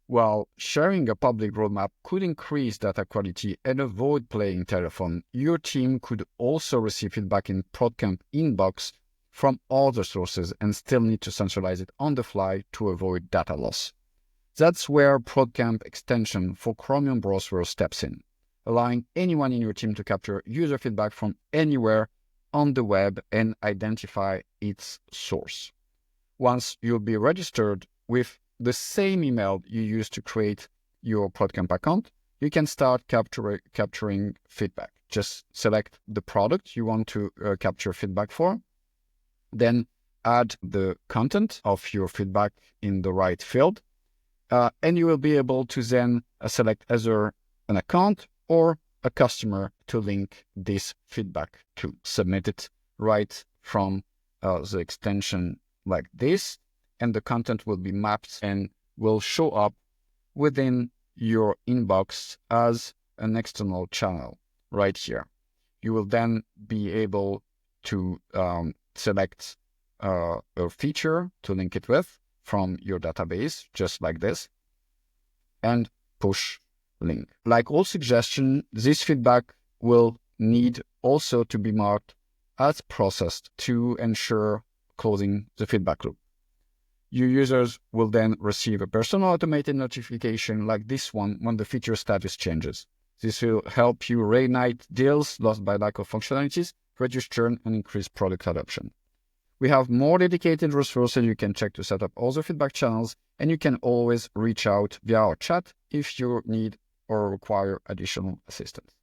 While sharing a public roadmap could increase data quality and avoid playing telephone, your team could also receive feedback in ProdCamp inbox from other sources and still need to centralize it on the fly to avoid data loss. That's where ProdCamp extension for Chromium browser steps in, allowing anyone in your team to capture user feedback from anywhere on the web and identify its source. Once you'll be registered with the same email you used to create your ProdCamp account, you can start capturing feedback. Just select the product you want to capture feedback for, then add the content of your feedback in the right field, and you will be able to then select either an account or a customer to link this feedback to. Submit it right from the extension like this, and the content will be mapped and will show up within your inbox as an external channel right here. You will then be able to select a feature to link it with from your database, just like this, and push link. Like all suggestions, this feedback will need also to be marked as processed to ensure closing the feedback loop. Your users will then receive a personal automated notification like this one when the feature status changes. This will help you reignite deals lost by lack of functionalities, reduce churn, and increase product adoption. We have more dedicated resources you can check to set up other feedback channels, and you can always reach out via our chat if you need or require additional assistance.